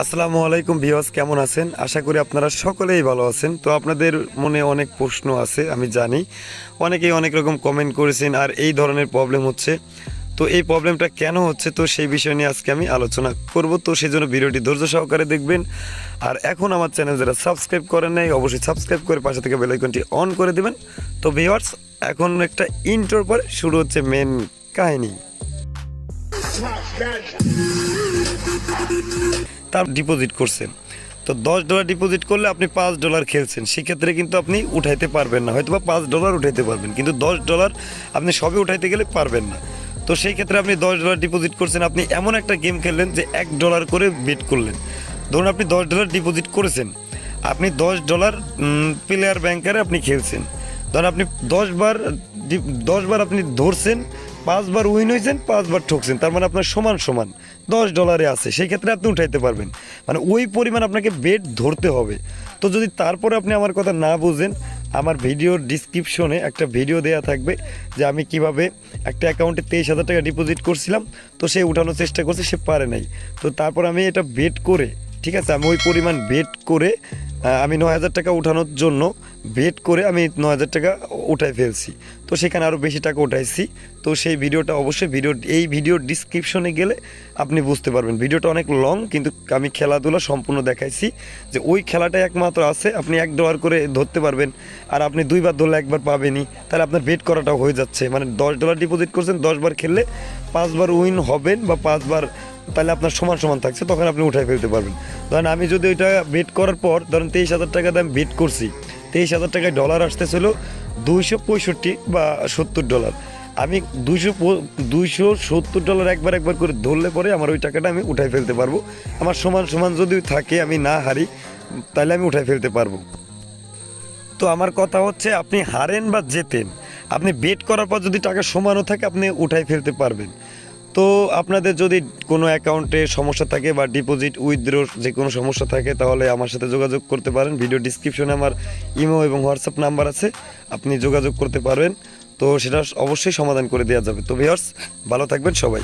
আসসালামু আলাইকুম ভিউয়ার্স, কেমন আছেন? আশা করি আপনারা সকলেই ভালো আছেন। তো আপনাদের মনে অনেক প্রশ্ন আছে, আমি জানি অনেকেই অনেক রকম কমেন্ট করেছেন আর এই ধরনের প্রবলেম হচ্ছে। তো এই প্রবলেমটা কেন হচ্ছে, তো সেই বিষয় নিয়ে আজকে আমি আলোচনা করব। তো সেই জন্য ভিডিওটি ধৈর্য সহকারে দেখবেন। আর এখন আমার চ্যানেল যারা সাবস্ক্রাইব করেন নাই, অবশ্যই সাবস্ক্রাইব করে পাশে থেকে বেল আইকনটি অন করে দিবেন। তো ভিউয়ার্স, এখন একটা ইন্ট্রোর পরে শুরু হচ্ছে মেন কাহিনী। তার ডিপোজিট করছেন, তো $10 ডিপোজিট করলে আপনি $5 খেলছেন, সেক্ষেত্রে কিন্তু আপনি উঠাইতে পারবেন না। হয়তো বা $5 উঠাইতে পারবেন, কিন্তু $10 আপনি সবে উঠাইতে গেলে পারবেন না। তো সেই ক্ষেত্রে আপনি $10 ডিপোজিট করছেন, আপনি এমন একটা গেম খেললেন যে $1 করে বেট করলেন। ধরুন আপনি $10 ডিপোজিট করেছেন, আপনি $10 প্লেয়ার ব্যাংকারে আপনি খেলছেন। ধরুন আপনি 10 বার আপনি ধরছেন, 5 বার উইন হয়েছেন, 5 বার ঠকছেন, তার মানে আপনার সমান সমান $10 আছে। সেই ক্ষেত্রে আপনি উঠাইতে পারবেন, মানে ওই পরিমাণ আপনাকে বেট ধরতে হবে। তো যদি তারপরে আপনি আমার কথা না বুঝেন, আমার ভিডিওর ডিসক্রিপশনে একটা ভিডিও দেওয়া থাকবে যে আমি কিভাবে একটা অ্যাকাউন্টে 23,000 টাকা ডিপোজিট করছিলাম, তো সে উঠানোর চেষ্টা করছে, সে পারে নাই। তো তারপর আমি এটা বেট করে, ঠিক আছে, আমি ওই পরিমাণ বেট করে আমি 9,000 টাকা উঠানোর জন্য বেট করে আমি 9,000 টাকা উঠাই ফেলছি। তো সেখানে আরও বেশি টাকা উঠাইছি। তো সেই ভিডিওটা অবশ্যই এই ভিডিওর ডিসক্রিপশনে গেলে আপনি বুঝতে পারবেন। ভিডিওটা অনেক লং, কিন্তু আমি খেলাধুলা সম্পূর্ণ দেখাইছি যে ওই খেলাটা একমাত্র আছে, আপনি $1 করে ধরতে পারবেন। আর আপনি 2 বার ধরলে 1 বার পাবেনই, তাহলে আপনার বেট করাটাও হয়ে যাচ্ছে। মানে $10 ডিপোজিট করছেন, 10 বার খেললে 5 বার উইন হবেন বা 5 বার, তাহলে আপনার সমান সমান থাকছে, তখন আপনি উঠাই ফেলতে পারবেন। ধরেন আমি যদি ওইটা বেট করার পর, ধরেন 23,000 টাকা দাম বেট করছি, 23,000 টাকায় ডলার আসতেছিল 265 বা $70। আমি $270 একবার করে ধরলে পরে আমার ওই টাকাটা আমি উঠাই ফেলতে পারবো। আমার সমান সমান যদি থাকে, আমি না হারি, তাহলে আমি উঠাই ফেলতে পারবো। তো আমার কথা হচ্ছে, আপনি হারেন বা জেতেন, আপনি বেট করার পর যদি টাকা সমানও থাকে, আপনি উঠাই ফেলতে পারবেন। তো আপনাদের যদি কোনো অ্যাকাউন্টে সমস্যা থাকে বা ডিপোজিট উইথড্রোর যে কোনো সমস্যা থাকে, তাহলে আমার সাথে যোগাযোগ করতে পারেন। ভিডিও ডিসক্রিপশনে আমার ইমো এবং হোয়াটসঅ্যাপ নাম্বার আছে, আপনি যোগাযোগ করতে পারবেন। তো সেটা অবশ্যই সমাধান করে দেওয়া যাবে। তো ভিউয়ার্স, ভালো থাকবেন সবাই।